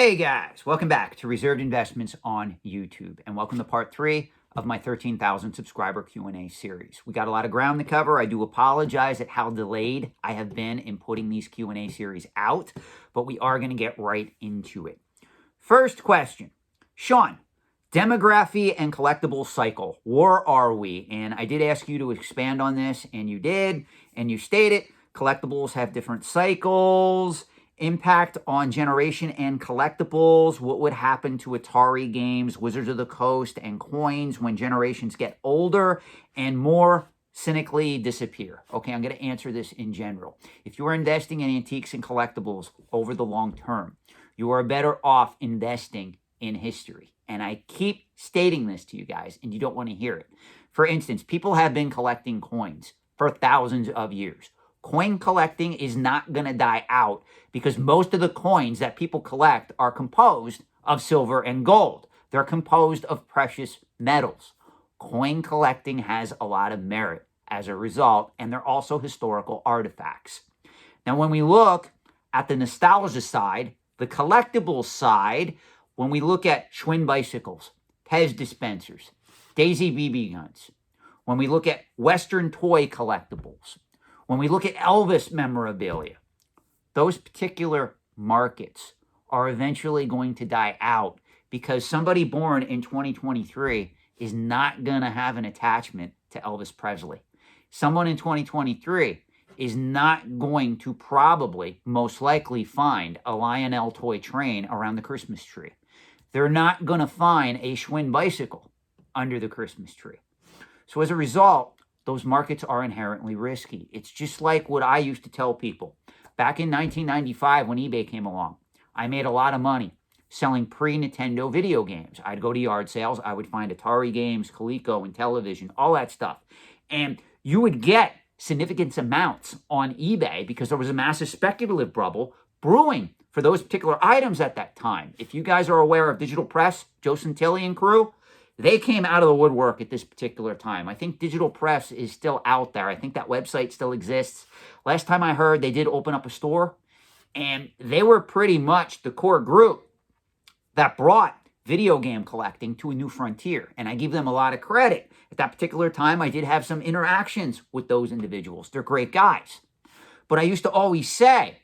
Hey guys, welcome back to Reserved Investments on YouTube, and welcome to part 3 of my 13,000 subscriber Q&A series. We got a lot of ground to cover. I do apologize at how delayed I have been in putting these Q&A series out, but we are going to get right into it. First question, Sean, demography and collectible cycle, where are we? And I did ask you to expand on this, and you did, and you stated collectibles have different cycles. Impact on generation and collectibles. What would happen to Atari games, Wizards of the Coast, and coins when generations get older and more cynically disappear? Okay, I'm going to answer this in general. If you are investing in antiques and collectibles over the long term, you are better off investing in history. And I keep stating this to you guys, and you don't want to hear it. For instance, people have been collecting coins for thousands of years. Coin collecting is not going to die out because most of the coins that people collect are composed of silver and gold. They're composed of precious metals. Coin collecting has a lot of merit as a result, and they're also historical artifacts. Now, when we look at the nostalgia side, the collectible side, when we look at Schwinn bicycles, Pez dispensers, Daisy BB guns, when we look at Western toy collectibles, when we look at Elvis memorabilia, those particular markets are eventually going to die out because somebody born in 2023 is not going to have an attachment to Elvis Presley. Someone in 2023 is not going to probably, most likely, find a Lionel toy train around the Christmas tree. They're not going to find a Schwinn bicycle under the Christmas tree. So as a result, those markets are inherently risky. It's just like what I used to tell people. Back in 1995 when eBay came along, I made a lot of money selling pre-Nintendo video games. I'd go to yard sales. I would find Atari games, Coleco, and television, all that stuff. And you would get significant amounts on eBay because there was a massive speculative bubble brewing for those particular items at that time. If you guys are aware of Digital Press, Joe Santilli and crew, they came out of the woodwork at this particular time. I think Digital Press is still out there. I think that website still exists. Last time I heard, they did open up a store, and they were pretty much the core group that brought video game collecting to a new frontier, and I give them a lot of credit. At that particular time, I did have some interactions with those individuals. They're great guys. But I used to always say,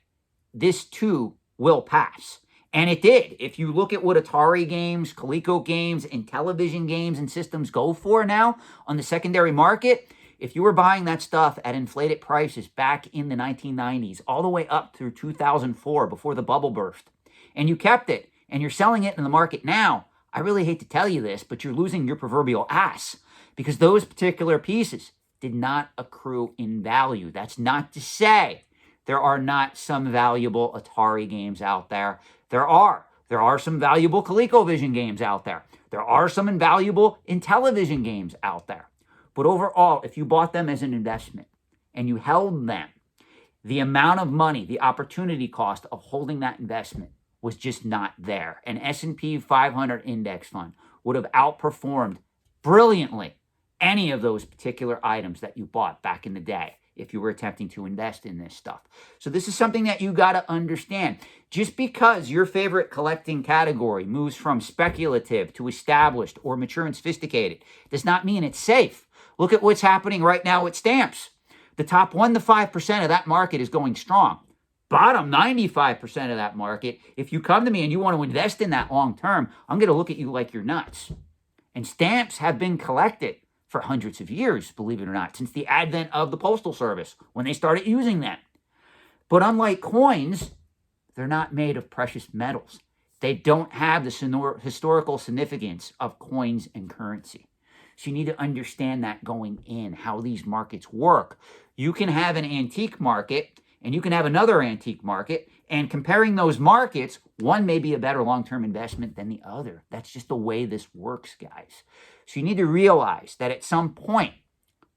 this too will pass. And it did. If you look at what Atari games, Coleco games, and television games and systems go for now on the secondary market, if you were buying that stuff at inflated prices back in the 1990s, all the way up through 2004 before the bubble burst, and you kept it, and you're selling it in the market now, I really hate to tell you this, but you're losing your proverbial ass because those particular pieces did not accrue in value. That's not to say there are not some valuable Atari games out there. There are some valuable ColecoVision games out there. There are some invaluable Intellivision games out there. But overall, if you bought them as an investment and you held them, the amount of money, the opportunity cost of holding that investment was just not there. An S&P 500 index fund would have outperformed brilliantly any of those particular items that you bought back in the day if you were attempting to invest in this stuff. So this is something that you got to understand. Just because your favorite collecting category moves from speculative to established or mature and sophisticated does not mean it's safe. Look at what's happening right now with stamps. The top 1 to 5% of that market is going strong. Bottom 95% of that market, if you come to me and you want to invest in that long term, I'm going to look at you like you're nuts. And stamps have been collected for hundreds of years, believe it or not, since the advent of the Postal Service, when they started using them. But unlike coins, they're not made of precious metals. They don't have the historical significance of coins and currency. So you need to understand that going in, how these markets work. You can have an antique market, and you can have another antique market, and comparing those markets, one may be a better long-term investment than the other. That's just the way this works, guys. So you need to realize that at some point,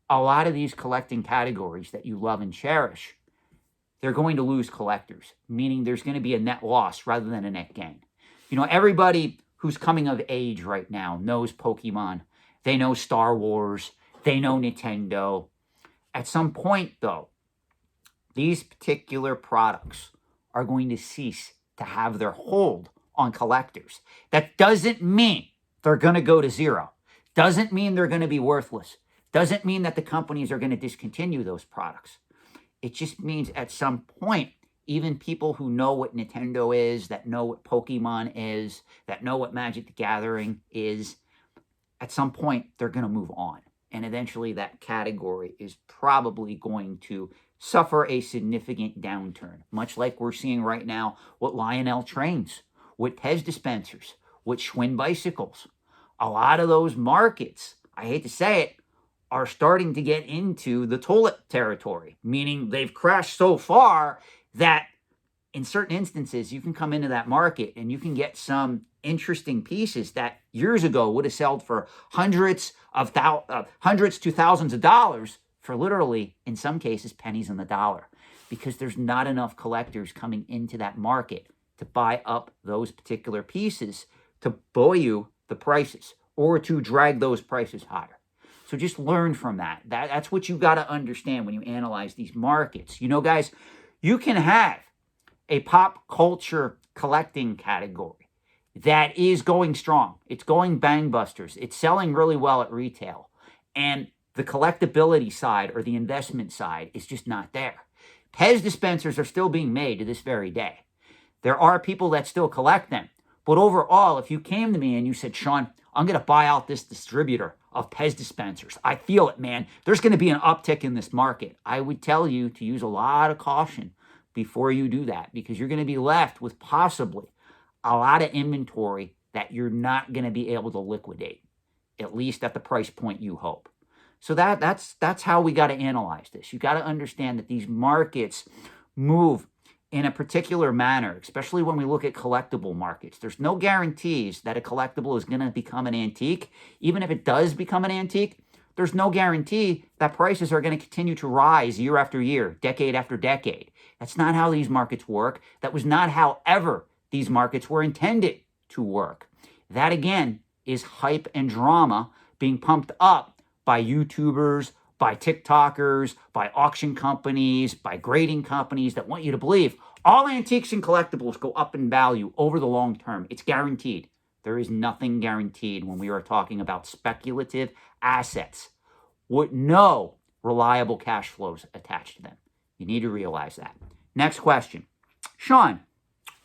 a lot of these collecting categories that you love and cherish, they're going to lose collectors, meaning there's going to be a net loss rather than a net gain. You know, everybody who's coming of age right now knows Pokemon. They know Star Wars. They know Nintendo. At some point, though, these particular products are going to cease to have their hold on collectors. That doesn't mean they're going to go to zero. Doesn't mean they're going to be worthless. Doesn't mean that the companies are going to discontinue those products. It just means at some point, even people who know what Nintendo is, that know what Pokemon is, that know what Magic the Gathering is, at some point, they're going to move on. And eventually that category is probably going to suffer a significant downturn, much like we're seeing right now with Lionel trains, with Pez dispensers, with Schwinn bicycles. A lot of those markets, I hate to say it, are starting to get into the toilet territory, meaning they've crashed so far that in certain instances, you can come into that market and you can get some interesting pieces that years ago would have sold for hundreds to thousands of dollars for literally, in some cases, pennies on the dollar, because there's not enough collectors coming into that market to buy up those particular pieces to buoy the prices or to drag those prices higher. So just learn from that. That's what you got to understand when you analyze these markets. You know, guys, you can have a pop culture collecting category that is going strong. It's going bangbusters. It's selling really well at retail. And the collectability side or the investment side is just not there. Pez dispensers are still being made to this very day. There are people that still collect them. But overall, if you came to me and you said, Sean, I'm going to buy out this distributor of Pez dispensers, I feel it, man, there's going to be an uptick in this market, I would tell you to use a lot of caution before you do that, because you're going to be left with possibly a lot of inventory that you're not going to be able to liquidate, at least at the price point you hope. So that's how we got to analyze this. You got to understand that these markets move in a particular manner, especially when we look at collectible markets. There's no guarantees that a collectible is going to become an antique. Even if it does become an antique, there's no guarantee that prices are going to continue to rise year after year, decade after decade. That's not how these markets work. That was not how ever these markets were intended to work. That, again, is hype and drama being pumped up by YouTubers, by TikTokers, by auction companies, by grading companies that want you to believe all antiques and collectibles go up in value over the long term. It's guaranteed. There is nothing guaranteed when we are talking about speculative assets with no reliable cash flows attached to them. You need to realize that. Next question. Sean,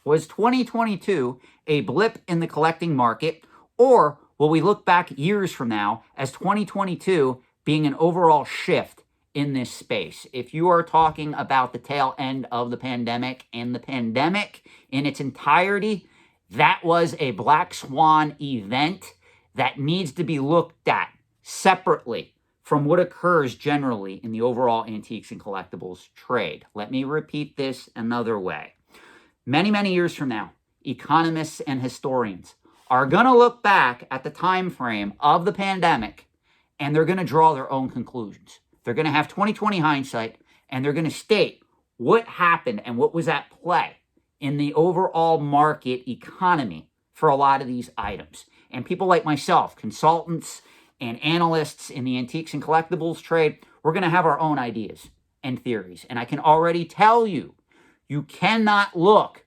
was 2022 a blip in the collecting market, or will we look back years from now as 2022 being an overall shift in this space? If you are talking about the tail end of the pandemic and the pandemic in its entirety, that was a black swan event that needs to be looked at separately from what occurs generally in the overall antiques and collectibles trade. Let me repeat this another way. Many, many years from now, economists and historians are going to look back at the time frame of the pandemic and they're going to draw their own conclusions. They're going to have 20/20 hindsight, and they're going to state what happened and what was at play in the overall market economy for a lot of these items. And people like myself, consultants and analysts in the antiques and collectibles trade, we're going to have our own ideas and theories. And I can already tell you, you cannot look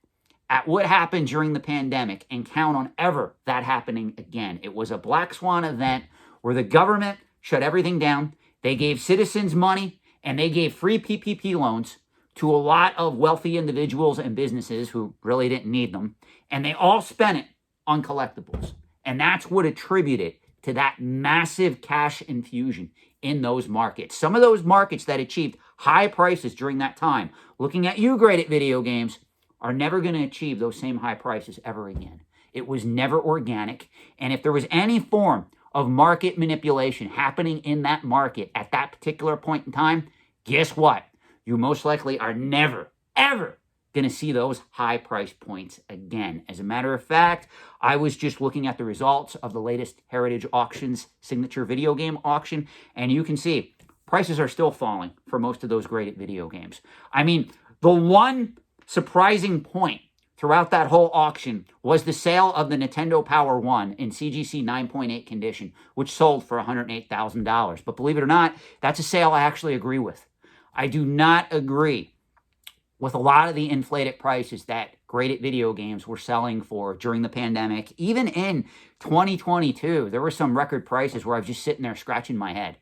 at what happened during the pandemic and count on ever that happening again. It was a black swan event where the government shut everything down. They gave citizens money and they gave free PPP loans to a lot of wealthy individuals and businesses who really didn't need them. And they all spent it on collectibles. And that's what attributed to that massive cash infusion in those markets. Some of those markets that achieved high prices during that time, looking at U-graded video games, are never going to achieve those same high prices ever again. It was never organic. And if there was any form of market manipulation happening in that market at that particular point in time, guess what? You most likely are never, ever going to see those high price points again. As a matter of fact, I was just looking at the results of the latest Heritage Auctions signature video game auction, and you can see prices are still falling for most of those graded video games. I mean, the one surprising point throughout that whole auction was the sale of the Nintendo Power 1 in CGC 9.8 condition, which sold for $108,000. But believe it or not, that's a sale I actually agree with. I do not agree with a lot of the inflated prices that graded video games were selling for during the pandemic. Even in 2022, there were some record prices where I was just sitting there scratching my head.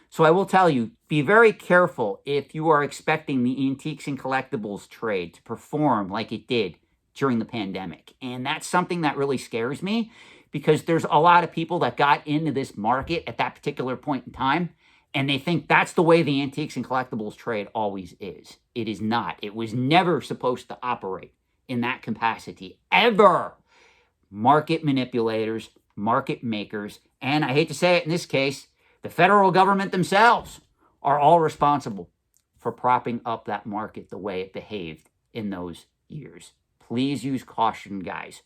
So I will tell you, be very careful if you are expecting the antiques and collectibles trade to perform like it did during the pandemic. And that's something that really scares me, because there's a lot of people that got into this market at that particular point in time, and they think that's the way the antiques and collectibles trade always is. It is not. It was never supposed to operate in that capacity, ever. Market manipulators, market makers, and I hate to say it in this case, the federal government themselves are all responsible for propping up that market the way it behaved in those years. Please use caution, guys.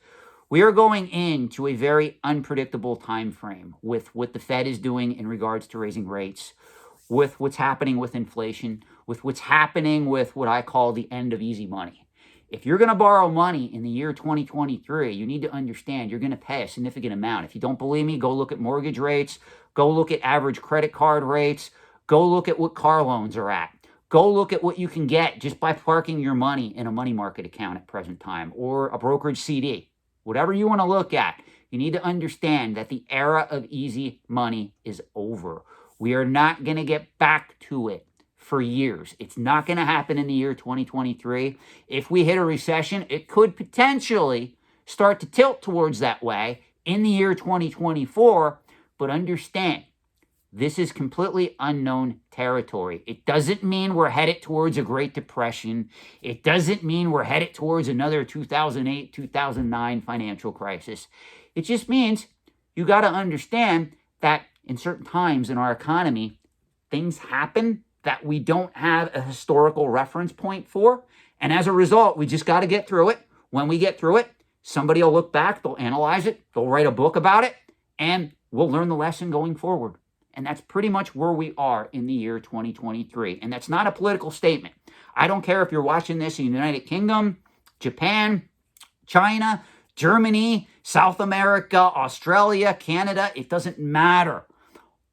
We are going into a very unpredictable time frame with what the Fed is doing in regards to raising rates, with what's happening with inflation, with what's happening with what I call the end of easy money. If you're going to borrow money in the year 2023, you need to understand you're going to pay a significant amount. If you don't believe me, go look at mortgage rates, go look at average credit card rates, go look at what car loans are at. Go look at what you can get just by parking your money in a money market account at present time, or a brokerage CD. Whatever you want to look at, you need to understand that the era of easy money is over. We are not going to get back to it for years. It's not going to happen in the year 2023. If we hit a recession, it could potentially start to tilt towards that way in the year 2024. But understand, this is completely unknown territory. It doesn't mean we're headed towards a Great Depression. It doesn't mean we're headed towards another 2008, 2009 financial crisis. It just means you got to understand that in certain times in our economy, things happen that we don't have a historical reference point for. And as a result, we just got to get through it. When we get through it, somebody will look back, they'll analyze it, they'll write a book about it, and we'll learn the lesson going forward. And that's pretty much where we are in the year 2023. And that's not a political statement. I don't care if you're watching this in the United Kingdom, Japan, China, Germany, South America, Australia, Canada. It doesn't matter.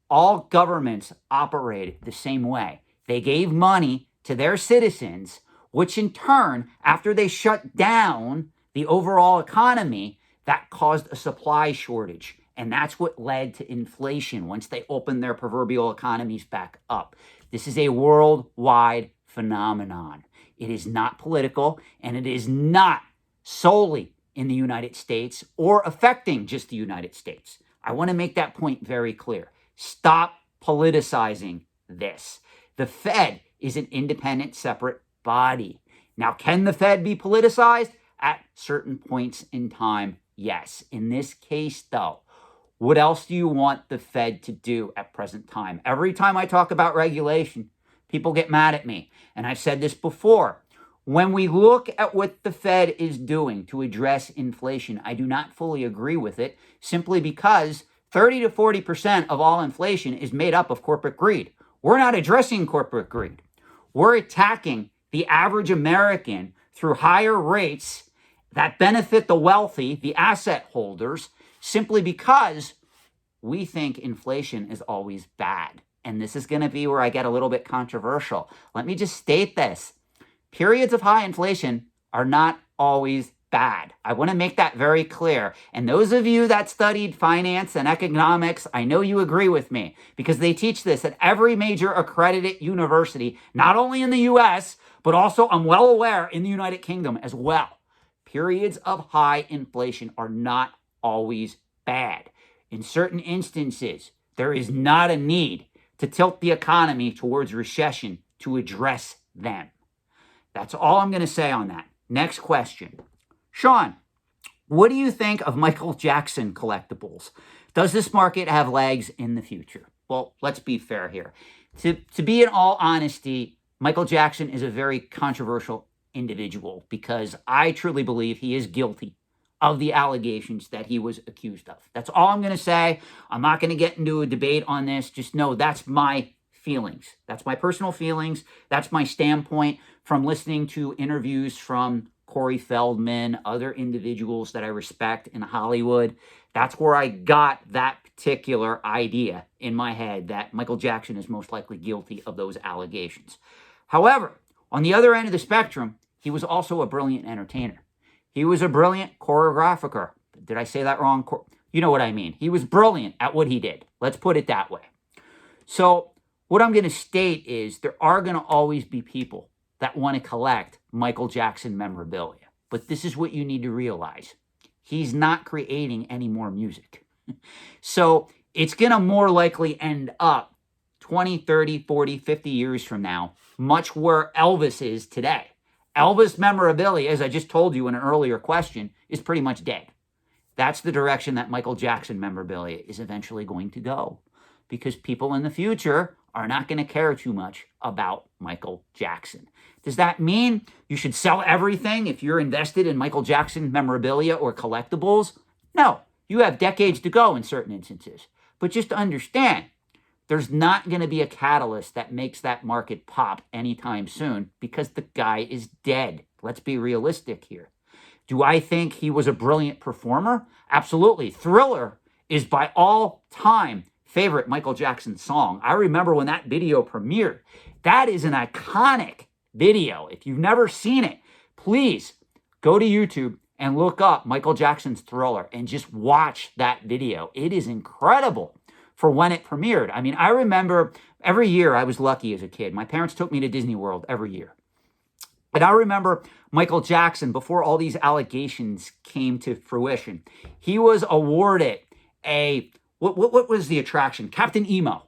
All governments operate the same way. They gave money to their citizens, which in turn, after they shut down the overall economy, that caused a supply shortage. And that's what led to inflation once they opened their proverbial economies back up. This is a worldwide phenomenon. It is not political, and it is not solely in the United States or affecting just the United States. I want to make that point very clear. Stop politicizing this. The Fed is an independent, separate body. Now, can the Fed be politicized? At certain points in time, yes. In this case, though, what else do you want the Fed to do at present time? Every time I talk about regulation, people get mad at me. And I've said this before. When we look at what the Fed is doing to address inflation, I do not fully agree with it, simply because 30 to 40% of all inflation is made up of corporate greed. We're not addressing corporate greed. We're attacking the average American through higher rates that benefit the wealthy, the asset holders, simply because we think inflation is always bad. And this is going to be where I get a little bit controversial. Let me just state this. Periods of high inflation are not always bad. I want to make that very clear. And those of you that studied finance and economics, I know you agree with me, because they teach this at every major accredited university, not only in the US, but also, I'm well aware, in the United Kingdom as well. Periods of high inflation are not always bad. In certain instances, there is not a need to tilt the economy towards recession to address them. That's all I'm going to say on that. Next question. Sean, what do you think of Michael Jackson collectibles? Does this market have legs in the future? Well, let's be fair here. To be in all honesty, Michael Jackson is a very controversial individual, because I truly believe he is guilty of the allegations that he was accused of. That's all I'm going to say. I'm not going to get into a debate on this. Just know that's my feelings. That's my personal feelings. That's my standpoint from listening to interviews from Corey Feldman, other individuals that I respect in Hollywood. That's where I got that particular idea in my head, that Michael Jackson is most likely guilty of those allegations. However, On the other end of the spectrum, he was also a brilliant entertainer. He was a brilliant choreographer. Did I say that wrong? You know what I mean. He was brilliant at what he did. Let's put it that way. So what I'm going to state is there are going to always be people that want to collect Michael Jackson memorabilia. But this is what you need to realize. He's not creating any more music. So it's going to more likely end up 20, 30, 40, 50 years from now, much where Elvis is today. Elvis memorabilia, as I just told you in an earlier question, is pretty much dead. That's the direction that Michael Jackson memorabilia is eventually going to go, because people in the future are not going to care too much about Michael Jackson. Does that mean you should sell everything if you're invested in Michael Jackson memorabilia or collectibles? No, you have decades to go in certain instances. But just understand, there's not going to be a catalyst that makes that market pop anytime soon because the guy is dead. Let's be realistic here. Do I think he was a brilliant performer? Absolutely. Thriller is by all time favorite Michael Jackson song. I remember when that video premiered. That is an iconic video. If you've never seen it, please go to YouTube and look up Michael Jackson's Thriller and just watch that video. It is incredible for when it premiered. I mean, I remember every year I was lucky as a kid. My parents took me to Disney World every year. And I remember Michael Jackson, before all these allegations came to fruition, he was awarded what was the attraction? Captain EMO.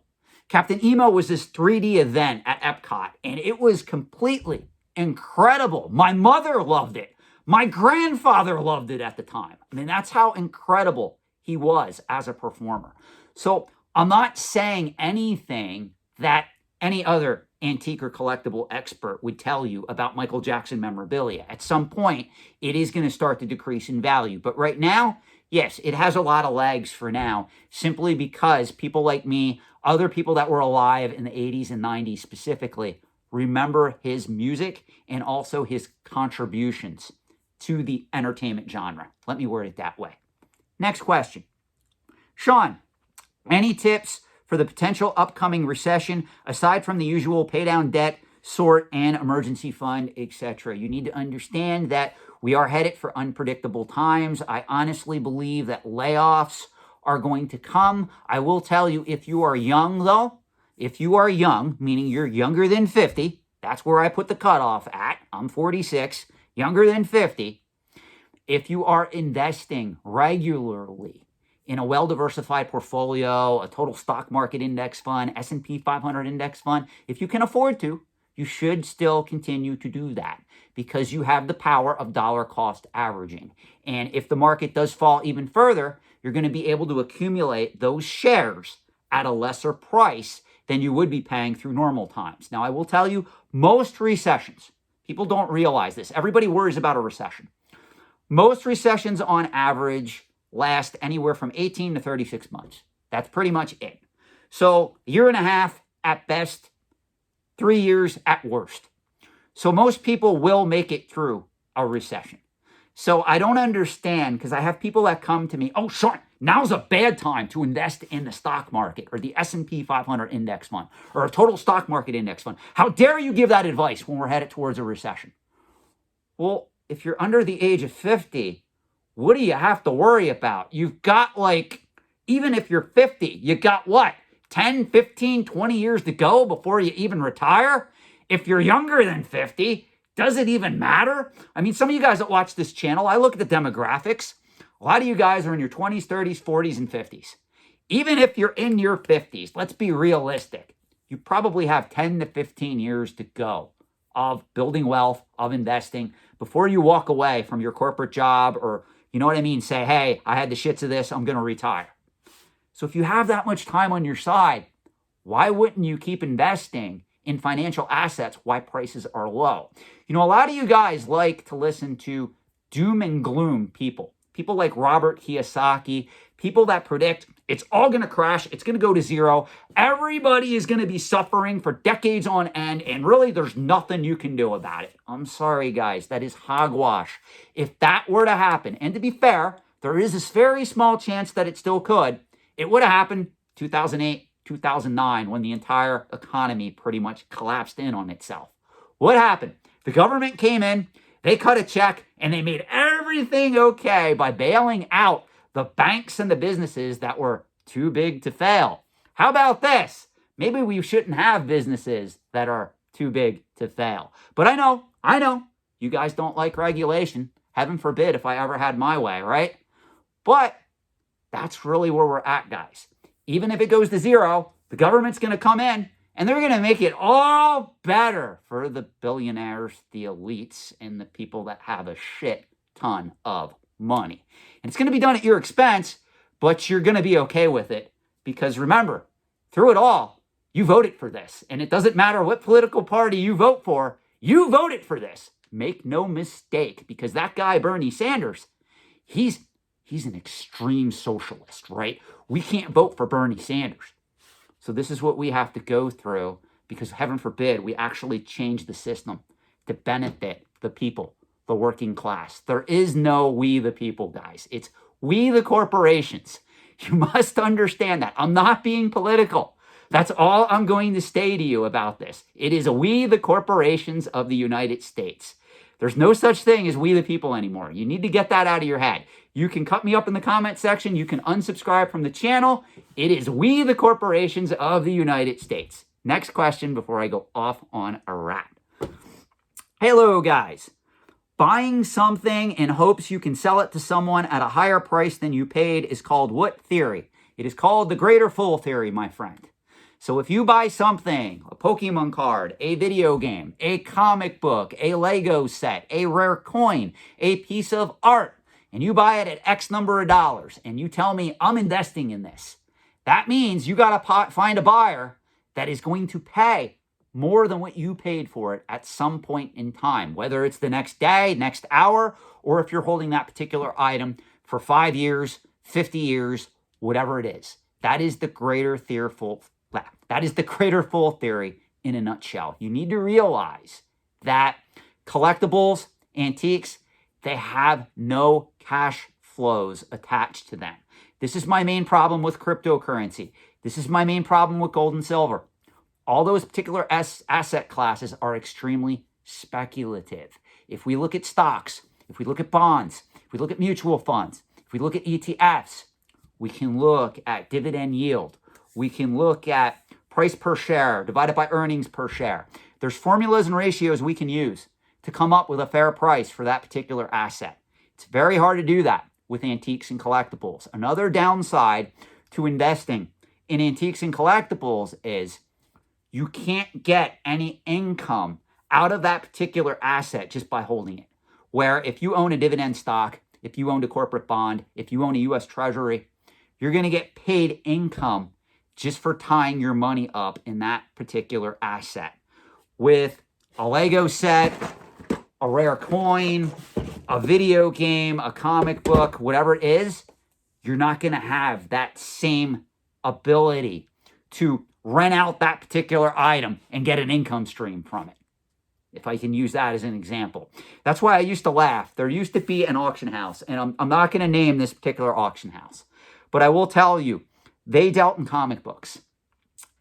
Captain EMO was this 3D event at Epcot, and it was completely incredible. My mother loved it. My grandfather loved it at the time. I mean, that's how incredible he was as a performer. So I'm not saying anything that any other antique or collectible expert would tell you about Michael Jackson memorabilia. At some point, it is going to start to decrease in value. But right now, yes, it has a lot of legs for now, simply because people like me, other people that were alive in the 80s and 90s specifically, remember his music and also his contributions to the entertainment genre. Let me word it that way. Next question. Sean, any tips for the potential upcoming recession, aside from the usual pay down debt, sort, and emergency fund, etc.? You need to understand that we are headed for unpredictable times. I honestly believe that layoffs are going to come. I will tell you, if you are young, though, if you are young, meaning you're younger than 50, that's where I put the cutoff at. I'm 46, younger than 50. If you are investing regularly in a well-diversified portfolio, a total stock market index fund, S&P 500 index fund, if you can afford to, you should still continue to do that because you have the power of dollar cost averaging. And if the market does fall even further, you're going to be able to accumulate those shares at a lesser price than you would be paying through normal times. Now, I will tell you, most recessions, people don't realize this. Everybody worries about a recession. Most recessions on average last anywhere from 18 to 36 months. That's pretty much it. So a year and a half at best, 3 years at worst. So most people will make it through a recession. So I don't understand, because I have people that come to me, oh, Sean, now's a bad time to invest in the stock market or the S&P 500 index fund or a total stock market index fund. How dare you give that advice when we're headed towards a recession? Well, if you're under the age of 50, what do you have to worry about? You've got even if you're 50, you got what? 10, 15, 20 years to go before you even retire? If you're younger than 50, does it even matter? I mean, some of you guys that watch this channel, I look at the demographics. A lot of you guys are in your 20s, 30s, 40s, and 50s. Even if you're in your 50s, let's be realistic. You probably have 10 to 15 years to go of building wealth, of investing, before you walk away from your corporate job or, you know what I mean, say, hey, I had the shits of this, I'm going to retire. So if you have that much time on your side, why wouldn't you keep investing in financial assets while prices are low? You know, a lot of you guys like to listen to doom and gloom people like Robert Kiyosaki, people that predict it's all going to crash, it's going to go to zero, everybody is going to be suffering for decades on end, and really there's nothing you can do about it. I'm sorry, guys, that is hogwash. If that were to happen, and to be fair, there is this very small chance that it still could, it would have happened 2008, 2009, when the entire economy pretty much collapsed in on itself. What happened? The government came in, they cut a check, and they made everything okay by bailing out the banks and the businesses that were too big to fail. How about this? Maybe we shouldn't have businesses that are too big to fail. But I know, you guys don't like regulation. Heaven forbid if I ever had my way, right? But that's really where we're at, guys. Even if it goes to zero, the government's going to come in and they're going to make it all better for the billionaires, the elites, and the people that have a shit ton of money. And it's going to be done at your expense, but you're going to be okay with it. Because remember, through it all, you voted for this. And it doesn't matter what political party you vote for, you voted for this. Make no mistake, because that guy, Bernie Sanders, he's an extreme socialist, right? We can't vote for Bernie Sanders. So this is what we have to go through, because heaven forbid we actually change the system to benefit the people, the working class. There is no we the people, guys. It's we the corporations. You must understand that. I'm not being political. That's all I'm going to say to you about this. It is we the corporations of the United States. There's no such thing as we the people anymore. You need to get that out of your head. You can cut me up in the comment section. You can unsubscribe from the channel. It is we the corporations of the United States. Next question before I go off on a rant. Hello, guys. Buying something in hopes you can sell it to someone at a higher price than you paid is called what theory? It is called the greater fool theory, my friend. So if you buy something, a Pokemon card, a video game, a comic book, a Lego set, a rare coin, a piece of art, and you buy it at X number of dollars, and you tell me I'm investing in this, that means you got to find a buyer that is going to pay more than what you paid for it at some point in time, whether it's the next day, next hour, or if you're holding that particular item for 5 years, 50 years, whatever it is. That is the greater fearful. That is the greater fool theory in a nutshell. You need to realize that collectibles, antiques, they have no cash flows attached to them. This is my main problem with cryptocurrency. This is my main problem with gold and silver. All those particular asset classes are extremely speculative. If we look at stocks, if we look at bonds, if we look at mutual funds, if we look at ETFs, we can look at dividend yield. We can look at price per share divided by earnings per share. There's formulas and ratios we can use to come up with a fair price for that particular asset. It's very hard to do that with antiques and collectibles. Another downside to investing in antiques and collectibles is you can't get any income out of that particular asset just by holding it. Where if you own a dividend stock, if you own a corporate bond, if you own a U.S. Treasury, you're going to get paid income just for tying your money up in that particular asset. With a Lego set, a rare coin, a video game, a comic book, whatever it is, you're not going to have that same ability to rent out that particular item and get an income stream from it, if I can use that as an example. That's why I used to laugh. There used to be an auction house, and I'm not going to name this particular auction house, but I will tell you, they dealt in comic books.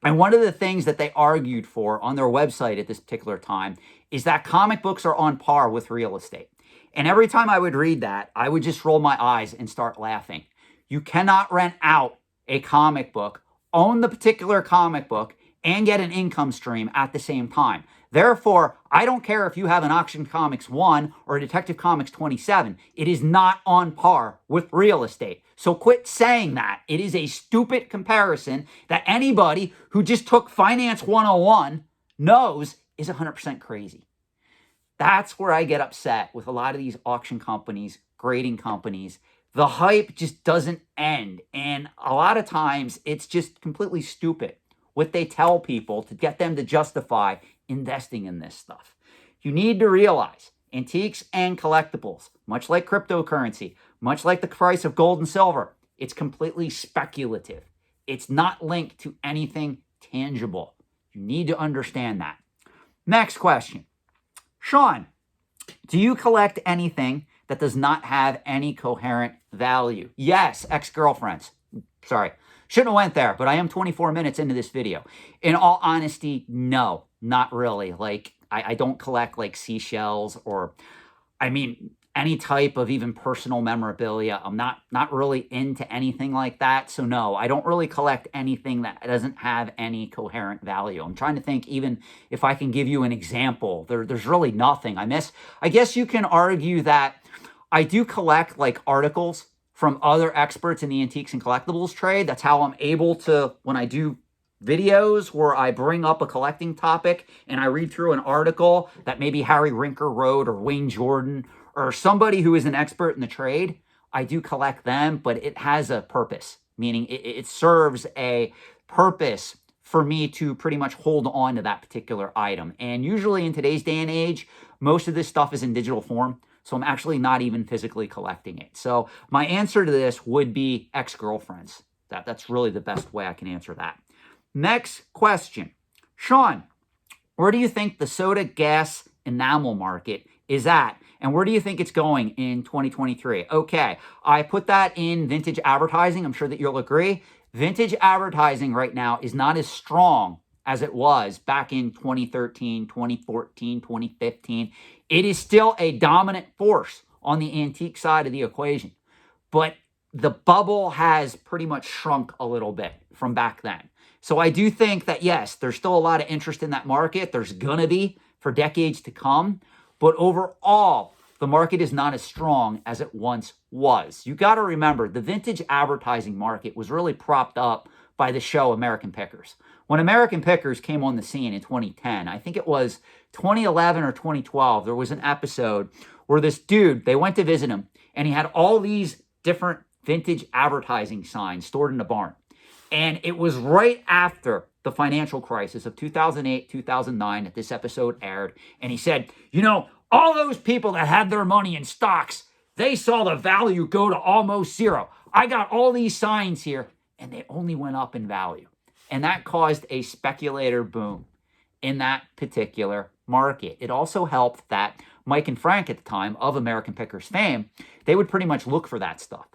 And one of the things that they argued for on their website at this particular time is that comic books are on par with real estate. And every time I would read that, I would just roll my eyes and start laughing. You cannot rent out a comic book, own the particular comic book, and get an income stream at the same time. Therefore, I don't care if you have an Auction Comics 1 or a Detective Comics 27. It is not on par with real estate. So quit saying that. It is a stupid comparison that anybody who just took Finance 101 knows is 100% crazy. That's where I get upset with a lot of these auction companies, grading companies. The hype just doesn't end. And a lot of times it's just completely stupid what they tell people to get them to justify investing in this stuff. You need to realize antiques and collectibles, much like cryptocurrency, much like the price of gold and silver, it's completely speculative. It's not linked to anything tangible. You need to understand that. Next question. Sean, do you collect anything that does not have any coherent value? Yes, ex-girlfriends. Sorry, shouldn't have went there, but I am 24 minutes into this video. In all honesty, no, not really. Like, I don't collect like seashells or, I mean, any type of even personal memorabilia. I'm not really into anything like that. So no, I don't really collect anything that doesn't have any coherent value. I'm trying to think even if I can give you an example. There's really nothing. I guess you can argue that I do collect like articles from other experts in the antiques and collectibles trade. That's how I'm able to, when I do videos where I bring up a collecting topic and I read through an article that maybe Harry Rinker wrote or Wayne Jordan or somebody who is an expert in the trade, I do collect them, but it has a purpose, meaning it serves a purpose for me to pretty much hold on to that particular item. And usually in today's day and age, most of this stuff is in digital form. So I'm actually not even physically collecting it. So my answer to this would be ex-girlfriends. That's really the best way I can answer that. Next question. Sean, where do you think the soda gas enamel market is at? And where do you think it's going in 2023? Okay, I put that in vintage advertising. I'm sure that you'll agree. Vintage advertising right now is not as strong as it was back in 2013, 2014, 2015. It is still a dominant force on the antique side of the equation. But the bubble has pretty much shrunk a little bit from back then. So I do think that, yes, there's still a lot of interest in that market. There's going to be for decades to come. But overall, the market is not as strong as it once was. You got to remember, the vintage advertising market was really propped up by the show American Pickers. When American Pickers came on the scene in 2010, I think it was 2011 or 2012, there was an episode where this dude, they went to visit him, and he had all these different vintage advertising signs stored in a barn. And it was right after the financial crisis of 2008, 2009 that this episode aired. And he said, you know, all those people that had their money in stocks, they saw the value go to almost zero. I got all these signs here, and they only went up in value. And that caused a speculator boom in that particular market. It also helped that Mike and Frank at the time of American Pickers fame, they would pretty much look for that stuff.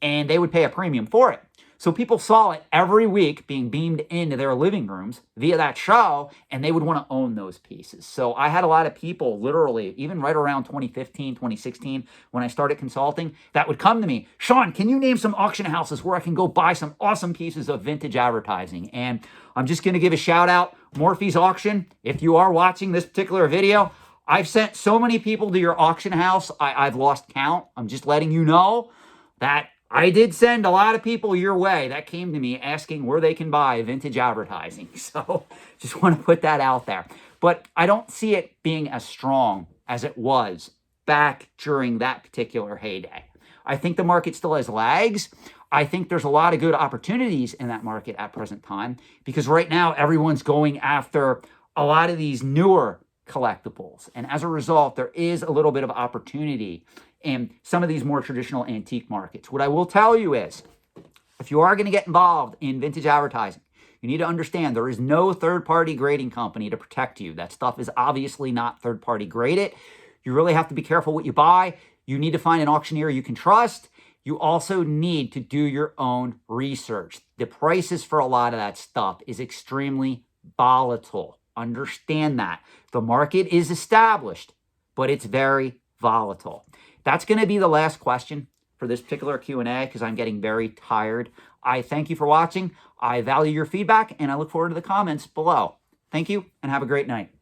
And they would pay a premium for it. So people saw it every week being beamed into their living rooms via that show, and they would want to own those pieces. So I had a lot of people literally, even right around 2015, 2016, when I started consulting, that would come to me, Sean, can you name some auction houses where I can go buy some awesome pieces of vintage advertising? And I'm just going to give a shout out, Morphy's Auction. If you are watching this particular video, I've sent so many people to your auction house, I've lost count. I'm just letting you know that I did send a lot of people your way that came to me asking where they can buy vintage advertising. So just want to put that out there. But I don't see it being as strong as it was back during that particular heyday. I think the market still has legs. I think there's a lot of good opportunities in that market at present time because right now everyone's going after a lot of these newer collectibles. And as a result, there is a little bit of opportunity in some of these more traditional antique markets. What I will tell you is, if you are going to get involved in vintage advertising, you need to understand there is no third-party grading company to protect you. That stuff is obviously not third-party graded. You really have to be careful what you buy. You need to find an auctioneer you can trust. You also need to do your own research. The prices for a lot of that stuff is extremely volatile. Understand that. The market is established, but it's very volatile. That's going to be the last question for this particular Q&A because I'm getting very tired. I thank you for watching. I value your feedback, and I look forward to the comments below. Thank you, and have a great night.